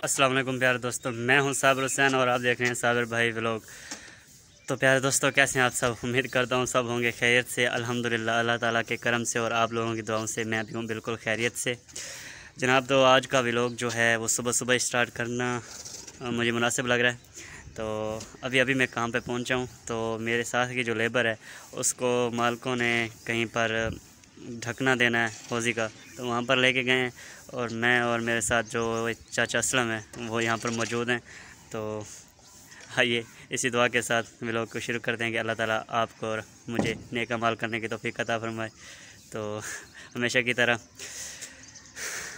अस्सलाम वालेकुम प्यारे दोस्तों, मैं हूं साबिर हुसैन और आप देख रहे हैं साबिर भाई व्लॉग। तो प्यारे दोस्तों, कैसे हैं आप सब? उम्मीद करता हूं सब होंगे खैरियत से। अल्हम्दुलिल्लाह अल्लाह ताला के करम से और आप लोगों की दुआओं से मैं भी हूं बिल्कुल खैरियत से जनाब। तो आज का व्लॉग जो है वो सुबह सुबह स्टार्ट करना मुझे मुनासिब लग रहा है। तो अभी मैं काम पे पहुंचा हूं। तो मेरे साथ की जो लेबर है उसको मालिकों ने कहीं पर ढकना देना है हौज़ी का, तो वहाँ पर लेके गए हैं। और मैं और मेरे साथ जो चाचा असलम है वो यहाँ पर मौजूद हैं। तो आइए इसी दुआ के साथ व्लॉग को शुरू करते हैं कि अल्लाह ताला आपको और मुझे नेक अमाल करने की तौफीक अता फरमाए। तो हमेशा की तरह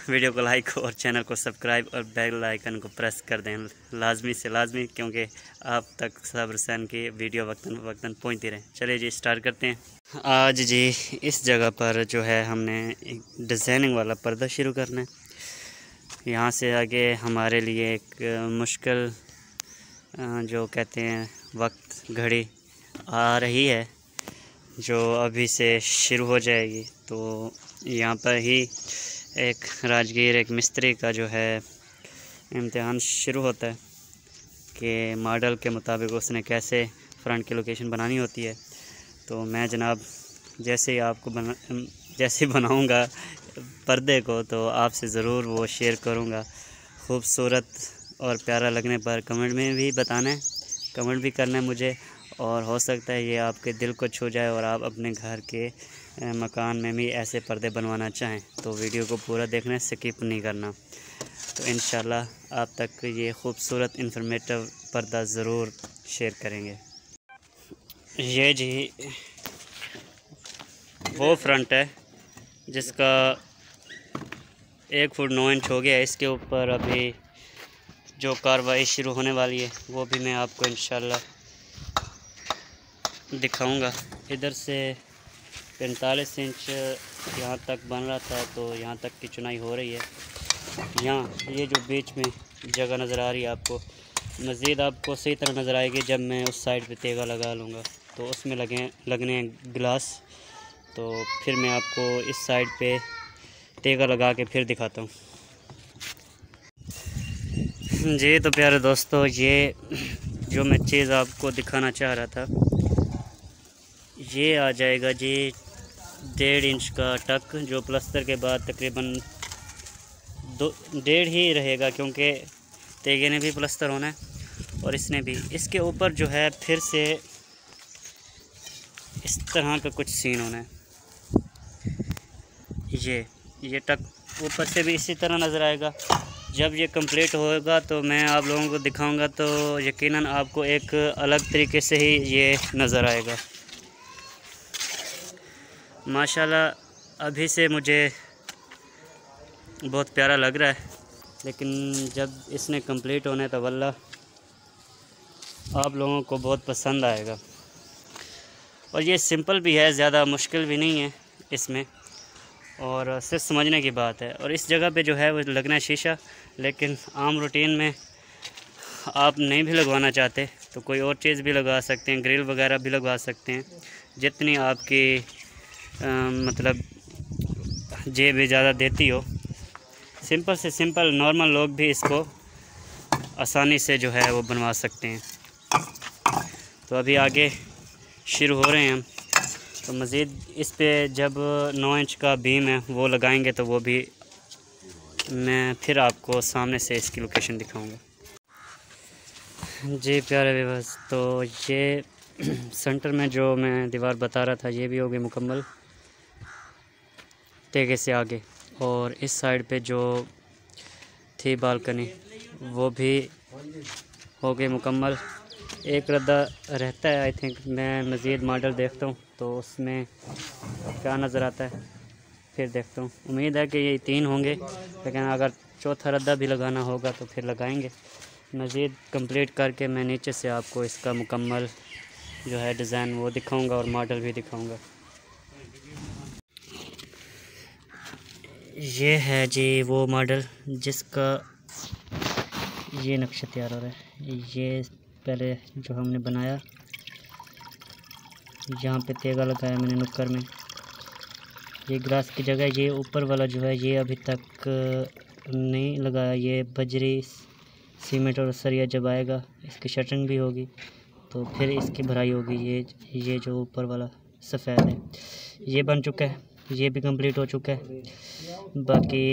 वीडियो को लाइक और चैनल को सब्सक्राइब और बेल आइकन को प्रेस कर दें लाजमी से लाजमी, क्योंकि आप तक साबिर हुसैन की वीडियो वक्तन पहुँचती रहे। चलिए जी स्टार्ट करते हैं। आज जी इस जगह पर जो है हमने एक डिज़ाइनिंग वाला पर्दा शुरू करना है। यहाँ से आगे हमारे लिए एक मुश्किल जो कहते हैं वक्त घड़ी आ रही है, जो अभी से शुरू हो जाएगी। तो यहाँ पर ही एक राजगीर एक मिस्त्री का जो है इम्तिहान शुरू होता है कि मॉडल के मुताबिक उसने कैसे फ्रंट की लोकेशन बनानी होती है। तो मैं जनाब जैसे ही आपको जैसे बनाऊंगा पर्दे को तो आपसे ज़रूर वो शेयर करूंगा। खूबसूरत और प्यारा लगने पर कमेंट में भी बताना है, कमेंट भी करना है मुझे। और हो सकता है ये आपके दिल को छू जाए और आप अपने घर के मकान में भी ऐसे पर्दे बनवाना चाहें। तो वीडियो को पूरा देखना है, स्किप नहीं करना। तो इंशाल्लाह आप तक ये खूबसूरत इन्फॉर्मेटिव पर्दा ज़रूर शेयर करेंगे। ये जी वो फ्रंट है जिसका 1 फुट 9 इंच हो गया। इसके ऊपर अभी जो कार्रवाई शुरू होने वाली है वो भी मैं आपको इंशाल्लाह दिखाऊंगा। इधर से 45 इंच यहाँ तक बन रहा था, तो यहाँ तक की चुनाई हो रही है। यहाँ ये जो बीच में जगह नज़र आ रही है आपको, मज़ीद आपको सही तरह नज़र आएगी जब मैं उस साइड पे तेगा लगा लूँगा। तो उसमें लगने हैं गिलास। तो फिर मैं आपको इस साइड पे तेगा लगा के फिर दिखाता हूँ जी। तो प्यारे दोस्तों, ये जो मैं चीज़ आपको दिखाना चाह रहा था, ये आ जाएगा जी 1.5 इंच का टक, जो प्लस्तर के बाद तकरीबन 1.5 ही रहेगा, क्योंकि तेगे ने भी प्लस्तर होना है और इसने भी। इसके ऊपर जो है फिर से इस तरह का कुछ सीन होना है। ये टक ऊपर से भी इसी तरह नज़र आएगा। जब ये कंप्लीट होगा तो मैं आप लोगों को दिखाऊंगा, तो यकीनन आपको एक अलग तरीके से ही ये नज़र आएगा। माशाल्लाह अभी से मुझे बहुत प्यारा लग रहा है, लेकिन जब इसने कंप्लीट होने तो वल्लाह आप लोगों को बहुत पसंद आएगा। और ये सिंपल भी है, ज़्यादा मुश्किल भी नहीं है इसमें, और सिर्फ समझने की बात है। और इस जगह पे जो है वो लगना है शीशा, लेकिन आम रूटीन में आप नहीं भी लगवाना चाहते तो कोई और चीज़ भी लगा सकते हैं, ग्रिल वगैरह भी लगवा सकते हैं। जितनी आपकी मतलब जेब इजाज़त देती हो, सिंपल से सिंपल नॉर्मल लोग भी इसको आसानी से जो है वो बनवा सकते हैं। तो अभी आगे शुरू हो रहे हैं हम। तो मज़ीद इस पे जब 9 इंच का बीम है वो लगाएंगे तो वो भी मैं फिर आपको सामने से इसकी लोकेशन दिखाऊंगा जी। प्यारे व्यूअर्स, तो ये सेंटर में जो मैं दीवार बता रहा था ये भी हो गई मुकम्मल तेगे से आगे। और इस साइड पे जो थी बालकनी वो भी हो गई मुकम्मल। एक रद्दा रहता है आई थिंक, मैं मज़ीद मॉडल देखता हूँ तो उसमें क्या नज़र आता है फिर देखता हूँ। उम्मीद है कि ये 3 होंगे, लेकिन अगर चौथा रद्दा भी लगाना होगा तो फिर लगाएंगे। मज़ीद कंप्लीट करके मैं नीचे से आपको इसका मुकम्मल जो है डिज़ाइन वो दिखाऊंगा और मॉडल भी दिखाऊंगा। ये है जी वो मॉडल जिसका ये नक्शा तैयार हो रहा है। ये पहले जो हमने बनाया, यहाँ पे तेगा लगाया मैंने नुक्कर में। ये ग्लास की जगह ये ऊपर वाला जो है ये अभी तक नहीं लगाया, ये बजरी सीमेंट और सरिया जब आएगा इसकी शटरिंग भी होगी, तो फिर इसकी भराई होगी। ये जो ऊपर वाला सफ़ेद है ये बन चुका है, ये भी कंप्लीट हो चुका है। बाकी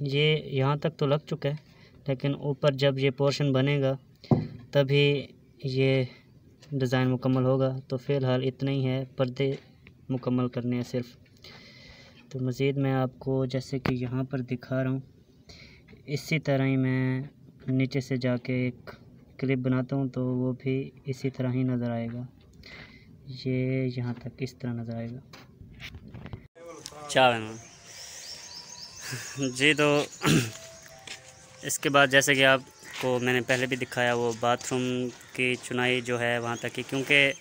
ये यहाँ तक तो लग चुका है, लेकिन ऊपर जब ये पोर्शन बनेगा तभी ये डिज़ाइन मुकम्मल होगा। तो फ़िलहाल इतना ही है, पर्दे मुकम्मल करने हैं सिर्फ। तो मज़ीद मैं आपको जैसे कि यहाँ पर दिखा रहा हूँ, इसी तरह ही मैं नीचे से जाके एक क्लिप बनाता हूँ, तो वो भी इसी तरह ही नज़र आएगा। ये यहाँ तक इस तरह नज़र आएगा। जी, तो इसके बाद जैसे कि आपको मैंने पहले भी दिखाया, वो बाथरूम की चुनाई जो है वहाँ तक की, क्योंकि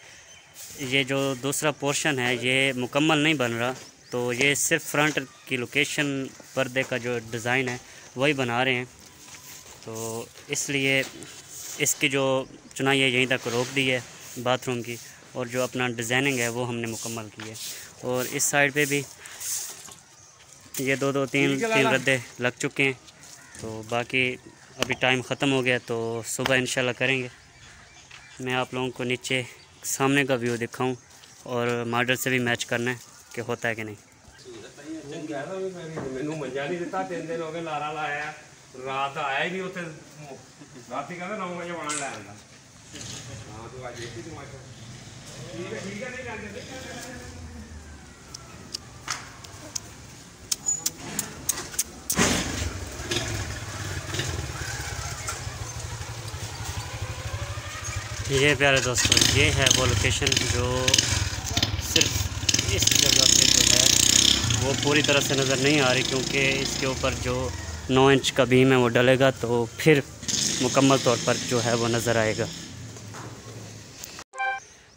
ये जो दूसरा पोर्शन है ये मुकम्मल नहीं बन रहा, तो ये सिर्फ फ्रंट की लोकेशन पर्दे का जो डिज़ाइन है वही बना रहे हैं। तो इसलिए इसकी जो चुनाई है यहीं तक रोक दी है बाथरूम की, और जो अपना डिज़ाइनिंग है वो हमने मुकम्मल की है। और इस साइड पे भी ये दो तीन रद्दे लग चुके हैं। तो बाकी अभी टाइम ख़त्म हो गया, तो सुबह इंशाल्लाह करेंगे। मैं आप लोगों को नीचे सामने का व्यू दिखाऊं और मॉडल से भी मैच करना है कि होता है कि नहीं। रात आया ही नहीं उसे, रात ही कहता 9 बजे बना लै आंदा। हाँ तो आज देखी तमाशा ठीक है नहीं कहते। ये प्यारे दोस्तों, ये है वो लोकेशन जो सिर्फ इस जगह पे जो है वो पूरी तरह से नज़र नहीं आ रही, क्योंकि इसके ऊपर जो 9 इंच का बीम है वो डलेगा तो फिर मुकम्मल तौर पर जो है वो नज़र आएगा।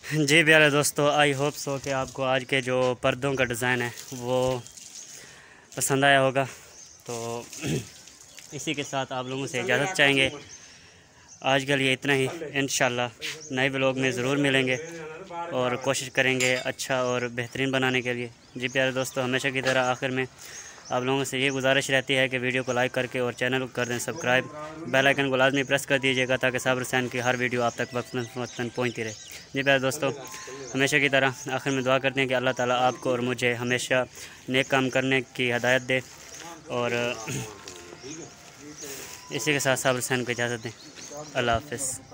जी प्यारे दोस्तों, आई होप सो कि आपको आज के जो पर्दों का डिज़ाइन है वो पसंद आया होगा। तो इसी के साथ आप लोगों से इजाज़त चाहेंगे। आज के लिए इतना ही। इंशाल्लाह नए ब्लॉग में ज़रूर मिलेंगे और कोशिश करेंगे अच्छा और बेहतरीन बनाने के लिए। जी प्यारे दोस्तों, हमेशा की तरह आखिर में आप लोगों से ये गुजारिश रहती है कि वीडियो को लाइक करके और चैनल को कर दें सब्सक्राइब, बेल आइकन को लाजमी प्रेस कर दीजिएगा ताकि साबिर हुसैन की हर वीडियो आप तक वक्तन पहुँचती रहे। जी प्यारे दोस्तों, हमेशा की तरह आखिर में दुआ करते हैं कि अल्लाह ताला आपको और मुझे हमेशा नेक काम करने की हदायत दे, और इसी के साथ साबिर हुसैन को इजाज़त दें। अल्लाह हाफ़िज़।